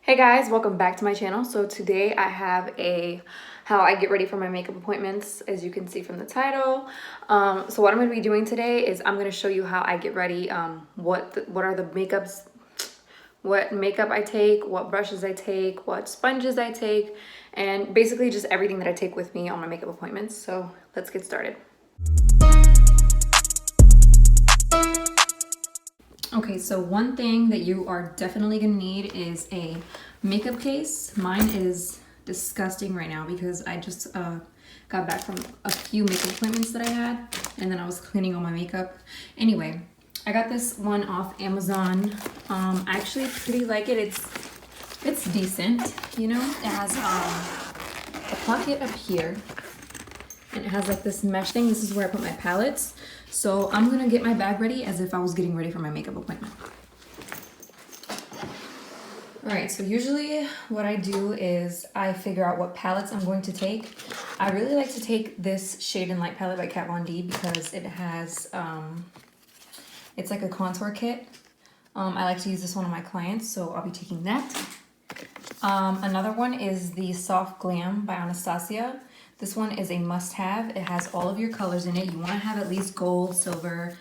Hey guys, welcome back to my channel. So today I have a how I get ready for my makeup appointments, as you can see from the title. So what I'm going to be doing today is I'm going to show you how I get ready, what are the makeups, what makeup I take, what brushes I take, what sponges I take, and basically just everything that I take with me on my makeup appointments. So let's get started. Okay, so one thing that you are definitely gonna need is a makeup case. Mine is disgusting right now because I just got back from a few makeup appointments that I had, and then I was cleaning all my makeup. Anyway, I got this one off Amazon. I actually pretty like it. It's decent, you know. It has a pocket up here, and it has like this mesh thing. This is where I put my palettes. So I'm gonna get my bag ready as if I was getting ready for my makeup appointment. All right, so usually what I do is I figure out what palettes I'm going to take. I really like to take this Shade and Light palette by Kat Von D because it has, it's like a contour kit. I like to use this one on my clients, so I'll be taking that. Another one is the Soft Glam by Anastasia. This one is a must-have. It has all of your colors in it. You want to have at least gold, silver,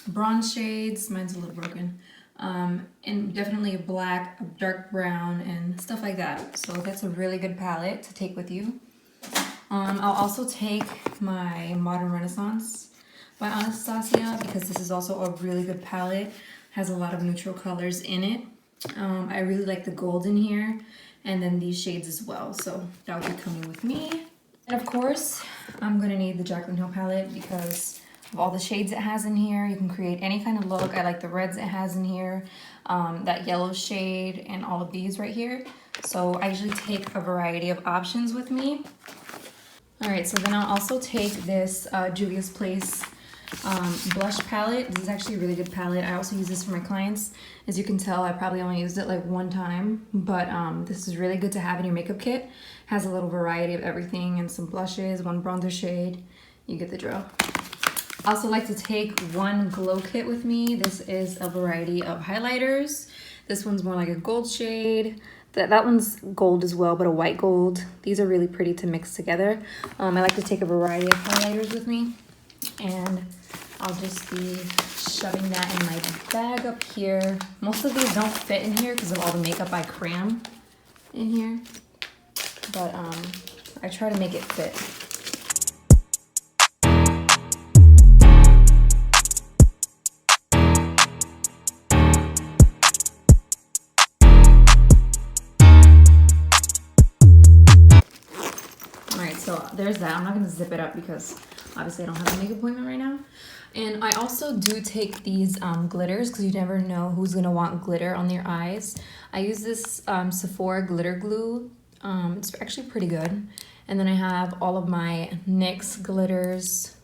bronze shades. Mine's a little broken. And definitely a black, a dark brown, and stuff like that. So that's a really good palette to take with you. I'll also take my Modern Renaissance by Anastasia because this is also a really good palette. Has a lot of neutral colors in it. I really like the gold in here. And then these shades as well, so that will be coming with me. And of course, I'm gonna need the Jaclyn Hill palette because of all the shades it has in here. You can create any kind of look. I like the reds it has in here, that yellow shade, and all of these right here. So I usually take a variety of options with me. All right, so then I'll also take this Juvia's Place blush palette. This is actually a really good palette. I also use this for my clients. As you can tell, I probably only used it like one time, but this is really good to have in your makeup kit. Has a little variety of everything and some blushes, one bronzer shade. You get the drill. I also like to take one glow kit with me. This is a variety of highlighters. This one's more like a gold shade. That one's gold as well, but a white gold. These are really pretty to mix together. I like to take a variety of highlighters with me, and I'll just be shoving that in my bag up here. Most of these don't fit in here because of all the makeup I cram in here, but I try to make it fit. All right, so there's that. I'm not gonna zip it up because obviously I don't have a makeup appointment right now. And I also do take these glitters because you never know who's gonna want glitter on their eyes. I use this Sephora glitter glue. It's actually pretty good. And then I have all of my NYX glitters.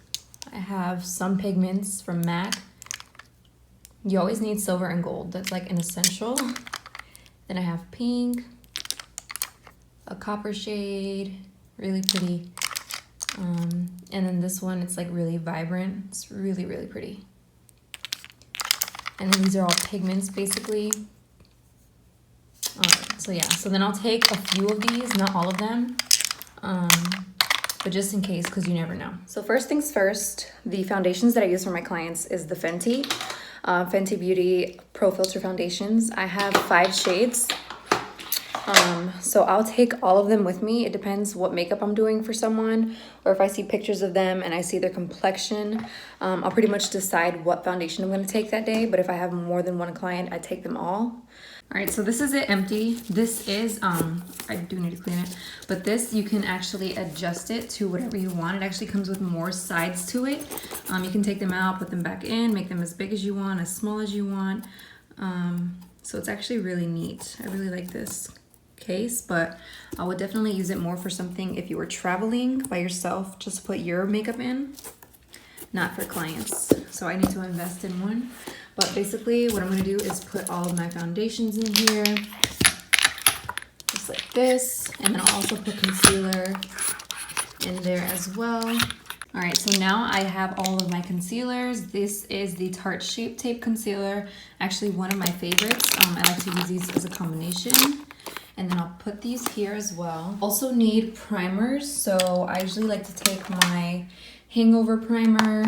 I have some pigments from MAC. You always need silver and gold. That's like an essential. Then I have pink, a copper shade, really pretty. And then this one, it's like really vibrant. It's really, really pretty. And then these are all pigments basically. So yeah, so then I'll take a few of these, not all of them, but just in case, because you never know. So first things first, the foundations that I use for my clients is the Fenty Beauty Pro Filter foundations. I have 5 shades. So I'll take all of them with me. It depends what makeup I'm doing for someone, or if I see pictures of them and I see their complexion, I'll pretty much decide what foundation I'm going to take that day. But if I have more than one client, I take them all. All right, so this is it empty. This is, I do need to clean it, but this, you can actually adjust it to whatever you want. It actually comes with more sides to it. You can take them out, put them back in, make them as big as you want, as small as you want. So it's actually really neat. I really like this case, but I would definitely use it more for something if you were traveling by yourself, just to put your makeup in, not for clients. So I need to invest in one. But basically what I'm going to do is put all of my foundations in here, just like this, and then I'll also put concealer in there as well. All right, so now I have all of my concealers. This is the Tarte Shape Tape Concealer, actually one of my favorites. I like to use these as a combination. And then I'll put these here as well. Also need primers, so I usually like to take my Hangover Primer,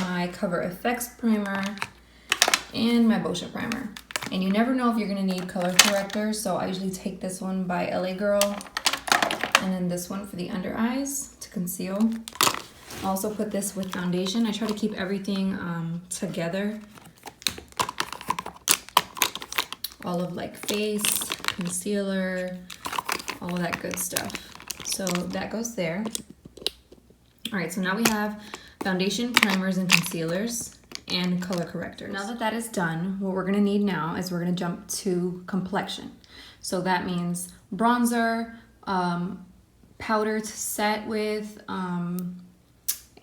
my Cover FX Primer, and my Boscia Primer. And you never know if you're gonna need color corrector, so I usually take this one by LA Girl, and then this one for the under eyes to conceal. I also put this with foundation. I try to keep everything together. All of like face, concealer, all of that good stuff. So that goes there. All right, so now we have foundation, primers, and concealers, and color correctors. Now that that is done, what we're gonna need now is we're gonna jump to complexion. So that means bronzer, powder to set with,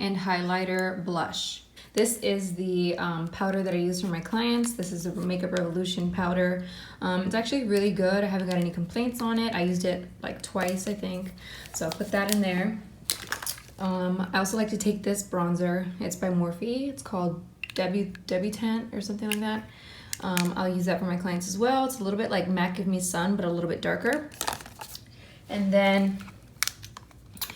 and highlighter, blush. This is the powder that I use for my clients. This is a Makeup Revolution powder. It's actually really good. I haven't got any complaints on it. I used it like twice, I think. So I'll put that in there. I also like to take this bronzer. It's by Morphe. It's called Debutante or something like that. I'll use that for my clients as well. It's a little bit like MAC Give Me Sun, but a little bit darker. And then,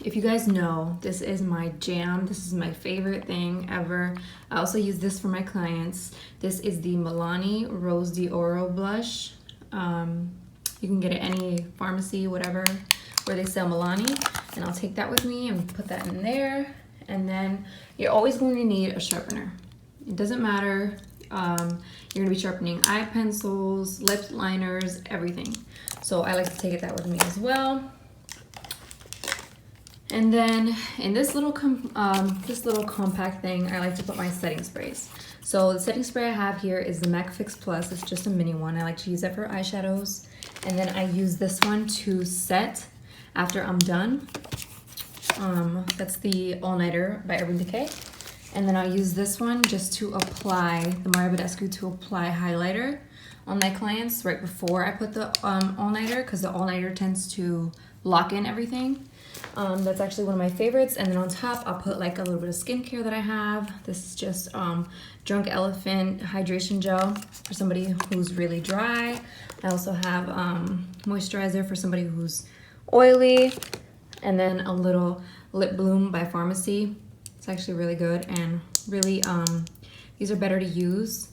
if you guys know, this is my jam. This is my favorite thing ever. I also use this for my clients. This is the Milani Rose d'Oro blush. You can get it at any pharmacy, whatever, where they sell Milani. And I'll take that with me and put that in there. And then you're always going to need a sharpener. It doesn't matter. You're gonna be sharpening eye pencils, lip liners, everything. So I like to take that with me as well. And then in this little compact thing, I like to put my setting sprays. So the setting spray I have here is the MAC Fix Plus. It's just a mini one. I like to use that for eyeshadows. And then I use this one to set after I'm done. That's the All Nighter by Urban Decay. And then I'll use this one just to apply, the Mario Badescu to apply highlighter on my clients right before I put the All Nighter, because the All Nighter tends to lock in everything. That's actually one of my favorites. And then on top, I'll put like a little bit of skincare that I have. This is just Drunk Elephant Hydration Gel for somebody who's really dry. I also have moisturizer for somebody who's oily. And then a little Lip Bloom by Pharmacy. It's actually really good, and really, these are better to use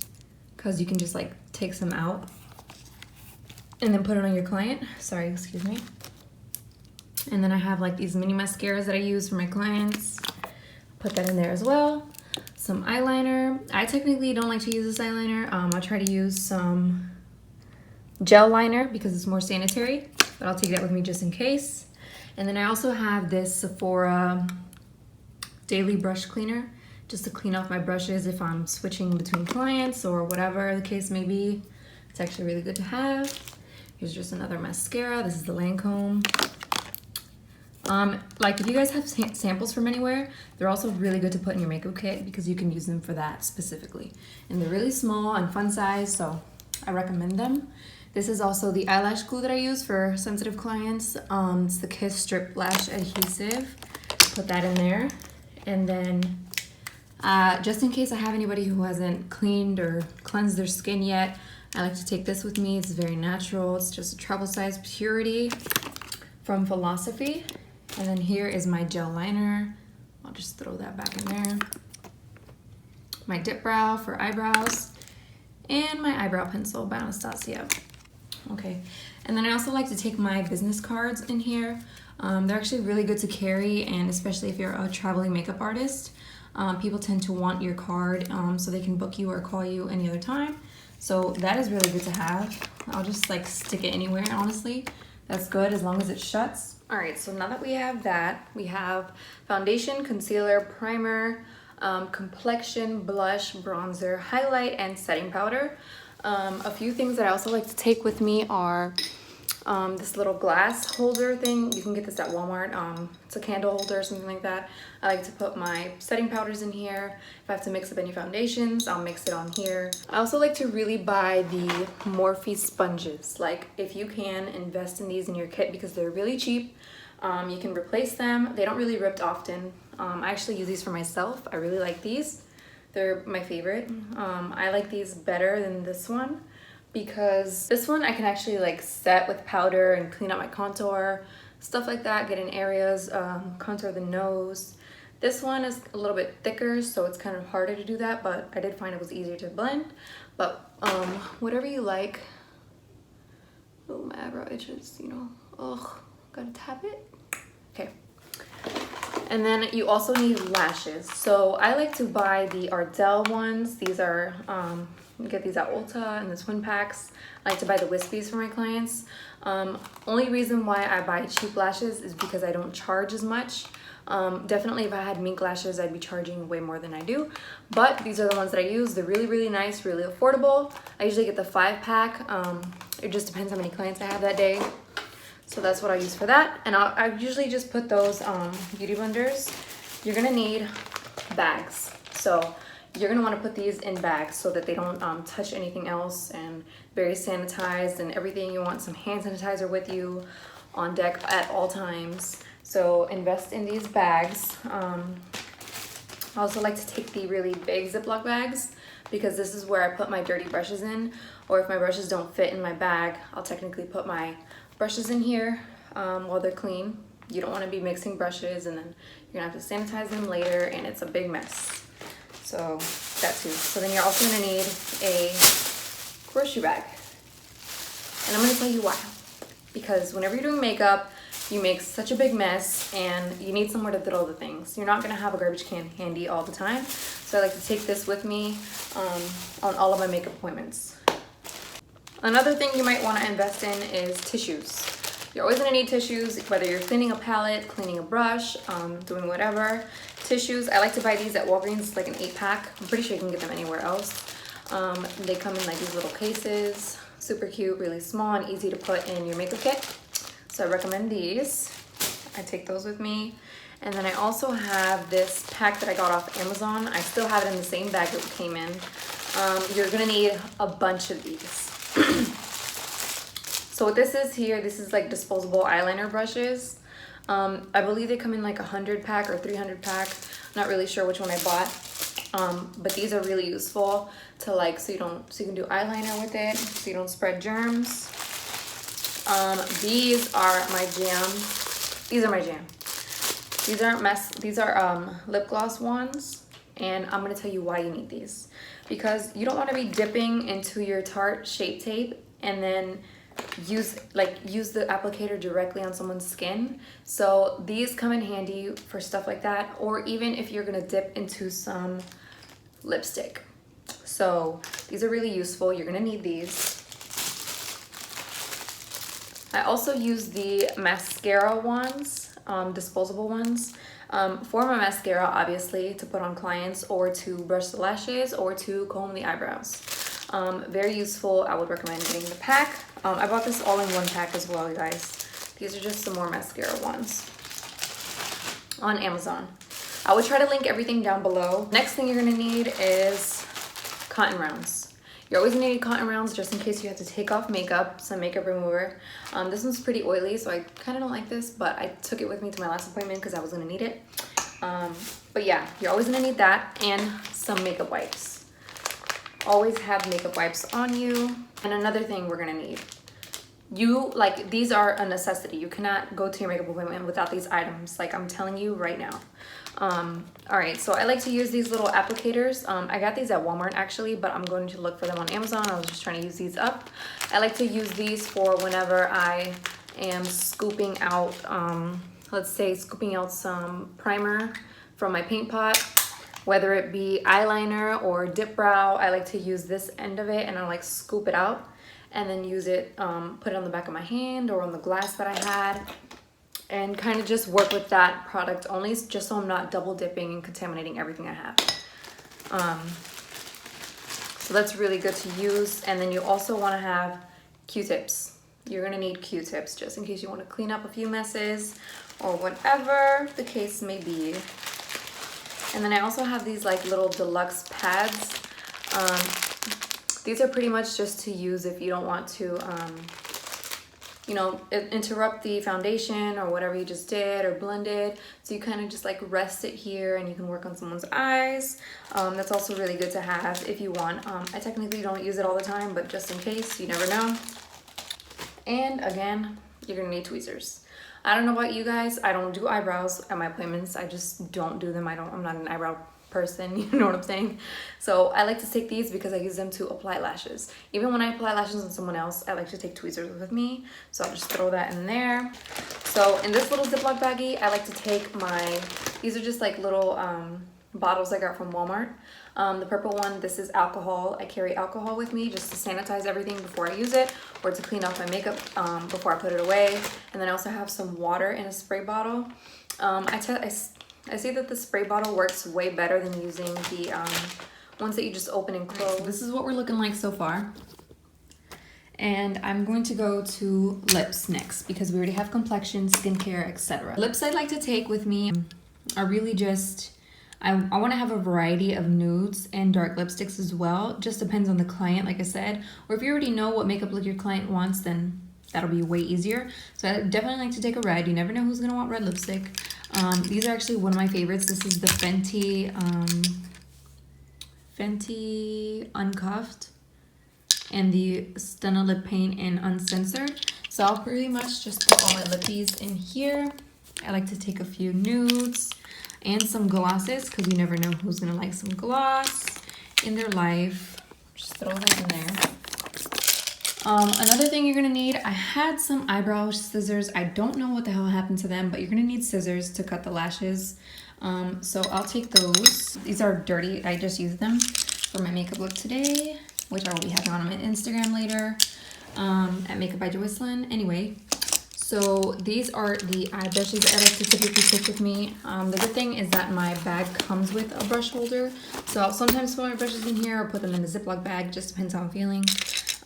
because you can just like take some out and then put it on your client. Sorry, excuse me. And then I have like these mini mascaras that I use for my clients. Put that in there as well. Some eyeliner. I technically don't like to use this eyeliner. I'll try to use some gel liner because it's more sanitary, but I'll take that with me just in case. And then I also have this Sephora Daily Brush Cleaner, just to clean off my brushes if I'm switching between clients or whatever the case may be. It's actually really good to have. Here's just another mascara. This is the Lancome. Like if you guys have samples from anywhere, they're also really good to put in your makeup kit because you can use them for that specifically. And they're really small and fun size, so I recommend them. This is also the eyelash glue that I use for sensitive clients. It's the Kiss Strip Lash Adhesive. Put that in there. And then just in case I have anybody who hasn't cleaned or cleansed their skin yet, I like to take this with me. It's very natural. It's just a travel size Purity from Philosophy. And then here is my gel liner. I'll just throw that back in there. My dip brow for eyebrows. And my eyebrow pencil by Anastasia. Okay, and then I also like to take my business cards in here. They're actually really good to carry, and especially if you're a traveling makeup artist. People tend to want your card so they can book you or call you any other time. So that is really good to have. I'll just like stick it anywhere, honestly. That's good as long as it shuts. All right, so now that we have that, we have foundation, concealer, primer, complexion, blush, bronzer, highlight, and setting powder. A few things that I also like to take with me are this little glass holder thing. You can get this at Walmart. It's a candle holder or something like that. I like to put my setting powders in here. If I have to mix up any foundations, I'll mix it on here. I also like to really buy the Morphe sponges. Like, if you can, invest in these in your kit because they're really cheap. You can replace them. They don't really rip often. I actually use these for myself. I really like these. They're my favorite. I like these better than this one because this one I can actually like set with powder and clean out my contour, stuff like that, get in areas, contour the nose. This one is a little bit thicker, so it's kind of harder to do that, but I did find it was easier to blend. But whatever you like. Oh, my eyebrow itches, you know. Ugh, gotta tap it. Okay. And then you also need lashes. So I like to buy the Ardell ones. These are, you get these at Ulta and the twin packs. I like to buy the wispies for my clients. Only reason why I buy cheap lashes is because I don't charge as much. Definitely if I had mink lashes, I'd be charging way more than I do. But these are the ones that I use. They're really, really nice, really affordable. I usually get the 5-pack. It just depends how many clients I have that day. So that's what I use for that. And I usually just put those beauty blenders. You're gonna need bags. So you're gonna wanna put these in bags so that they don't touch anything else, and very sanitized and everything. You want some hand sanitizer with you on deck at all times. So invest in these bags. I also like to take the really big Ziploc bags because this is where I put my dirty brushes in, or if my brushes don't fit in my bag, I'll technically put my brushes in here while they're clean. You don't want to be mixing brushes and then you're gonna have to sanitize them later and it's a big mess. So that too. So then you're also gonna need a grocery bag. And I'm gonna tell you why. Because whenever you're doing makeup, you make such a big mess and you need somewhere to throw the things. You're not gonna have a garbage can handy all the time. So I like to take this with me on all of my makeup appointments. Another thing you might wanna invest in is tissues. You're always gonna need tissues, whether you're cleaning a palette, cleaning a brush, doing whatever. Tissues, I like to buy these at Walgreens, like an 8-pack. I'm pretty sure you can get them anywhere else. They come in like these little cases, super cute, really small and easy to put in your makeup kit. So I recommend these. I take those with me. And then I also have this pack that I got off Amazon. I still have it in the same bag that it came in. You're gonna need a bunch of these. So what this is here, this is like disposable eyeliner brushes. I believe they come in like a 100-pack or 300-pack. Not really sure which one I bought. But these are really useful to like, so you can do eyeliner with it, so you don't spread germs. These are my jam. These are my jam. These are lip gloss ones, and I'm gonna tell you why you need these. Because you don't want to be dipping into your Tarte Shape Tape and then use the applicator directly on someone's skin. So these come in handy for stuff like that, or even if you're gonna dip into some lipstick. So these are really useful. You're gonna need these. I also use the mascara ones, disposable ones, for my mascara, obviously, to put on clients or to brush the lashes or to comb the eyebrows. Very useful. I would recommend getting the pack. I bought this all in one pack as well, you guys. These are just some more mascara ones on Amazon. I would try to link everything down below. Next thing you're gonna need is cotton rounds. You're always gonna need cotton rounds just in case you have to take off makeup, some makeup remover. This one's pretty oily, so I kind of don't like this, but I took it with me to my last appointment because I was gonna need it. But yeah, you're always gonna need that and some makeup wipes. Always have makeup wipes on you. And another thing we're gonna need. These are a necessity. You cannot go to your makeup appointment without these items, like I'm telling you right now. All right, so I like to use these little applicators. I got these at Walmart actually, but I'm going to look for them on Amazon. I was just trying to use these up. I like to use these for whenever I am scooping out, let's say scooping out some primer from my paint pot, whether it be eyeliner or dip brow. I like to use this end of it and I like scoop it out and then use it, put it on the back of my hand or on the glass that I had, and kind of just work with that product only, just so I'm not double dipping and contaminating everything I have. So that's really good to use. And then you also want to have Q-tips. You're gonna need Q-tips just in case you want to clean up a few messes or whatever the case may be. And then I also have these like little deluxe pads. These are pretty much just to use if you don't want to you know, interrupt the foundation or whatever you just did or blended. So you kind of just like rest it here and you can work on someone's eyes. That's also really good to have if you want. I technically don't use it all the time, but just in case, you never know. And again, you're gonna need tweezers. I don't know about you guys, I don't do eyebrows at my appointments. I just don't do them. I'm not an eyebrow person, you know what I'm saying? So I like to take these because I use them to apply lashes. Even when I apply lashes on someone else, I like to take tweezers with me. So I'll just throw that in there. So in this little Ziploc baggie, I like to take these are just like little bottles I got from Walmart. The purple one, this is alcohol. I carry alcohol with me just to sanitize everything before I use it or to clean off my makeup before I put it away. And then I also have some water in a spray bottle. I see that the spray bottle works way better than using the ones that you just open and close. So this is what we're looking like so far. And I'm going to go to lips next because we already have complexion, skincare, etc. Lips I'd like to take with me are really just, I want to have a variety of nudes and dark lipsticks as well. Just depends on the client, like I said. Or if you already know what makeup look your client wants, then that'll be way easier. So I definitely like to take a red. You never know who's gonna want red lipstick. These are actually one of my favorites. This is the Fenty Uncuffed and the Stunna Lip Paint in Uncensored. So I'll pretty much just put all my lippies in here. I like to take a few nudes and some glosses because you never know who's gonna like some gloss in their life. Just throw that in there. Another thing you're gonna need, I had some eyebrow scissors. I don't know what the hell happened to them, but you're gonna need scissors to cut the lashes. So I'll take those. These are dirty. I just used them for my makeup look today, which I will be having on my Instagram later at Makeup by Joycelyn. Anyway, so these are the eye brushes I like to typically take with me. The good thing is that my bag comes with a brush holder. So I'll sometimes put my brushes in here or put them in the Ziploc bag, just depends how I'm feeling.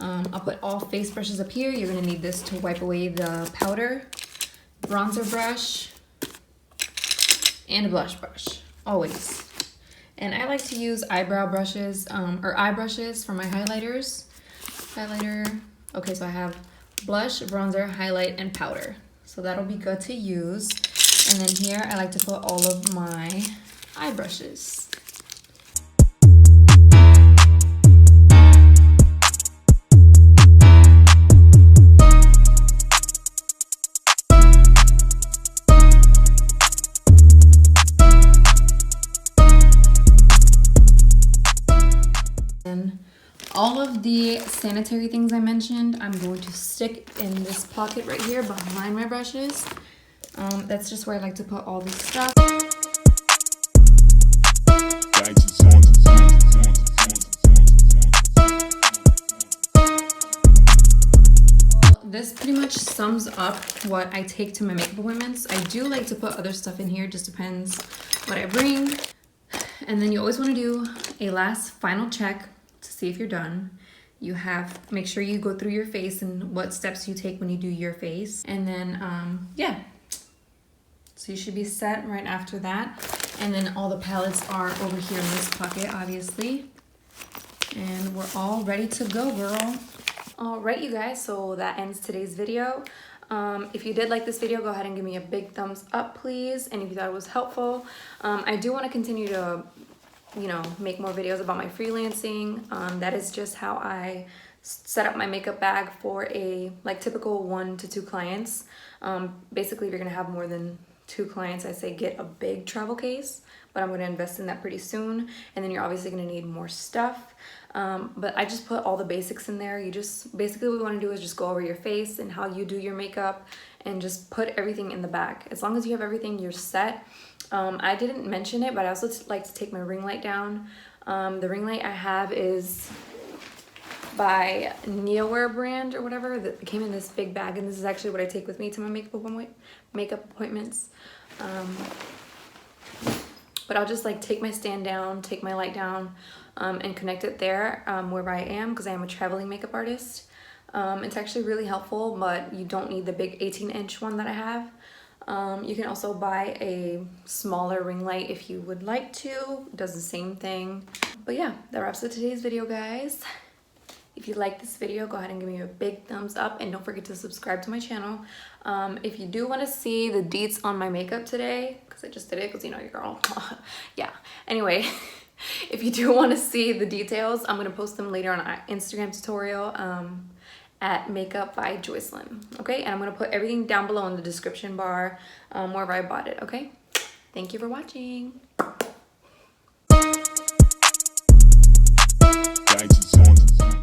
I'll put all face brushes up here. You're gonna need this to wipe away the powder, bronzer brush, and a blush brush, always. And I like to use eyebrow brushes, or eye brushes for my highlighters. Okay, so I have blush, bronzer, highlight, and powder. So that'll be good to use. And then here, I like to put all of my eye brushes. All of the sanitary things I mentioned, I'm going to stick in this pocket right here behind my brushes. That's just where I like to put all this stuff. This pretty much sums up what I take to my makeup appointments. I do like to put other stuff in here, just depends what I bring. And then you always want to do a last final check to see if you're done. Make sure you go through your face and what steps you take when you do your face. And then, yeah. So you should be set right after that. And then all the palettes are over here in this pocket, obviously. And we're all ready to go, girl. All right, you guys, so that ends today's video. If you did like this video, go ahead and give me a big thumbs up, please. And if you thought it was helpful, I do want to continue to make more videos about my freelancing. That is just how I set up my makeup bag for a typical 1 to 2 clients. Basically, if you're gonna have more than 2 clients, I say get a big travel case, but I'm gonna invest in that pretty soon. And then you're obviously gonna need more stuff. But I just put all the basics in there. Basically what we wanna do is just go over your face and how you do your makeup and just put everything in the bag. As long as you have everything, you're set. I didn't mention it, but I also like to take my ring light down. The ring light I have is by Neoware brand or whatever. It came in this big bag, and this is actually what I take with me to my makeup appointments. But I'll just take my stand down, take my light down, and connect it there wherever I am, because I am a traveling makeup artist. It's actually really helpful, but you don't need the big 18-inch one that I have. You can also buy a smaller ring light if you would like to. It does the same thing. But yeah, that wraps up today's video, guys. If you like this video, go ahead and give me a big thumbs up, and don't forget to subscribe to my channel. If you do want to see the deets on my makeup today, because I just did it because you know your girl. Yeah, anyway, if you do want to see the details, I'm going to post them later on our Instagram tutorial at Makeup by Joycelyn. Okay, and I'm going to put everything down below in the description bar wherever I bought it. Okay, thank you for watching.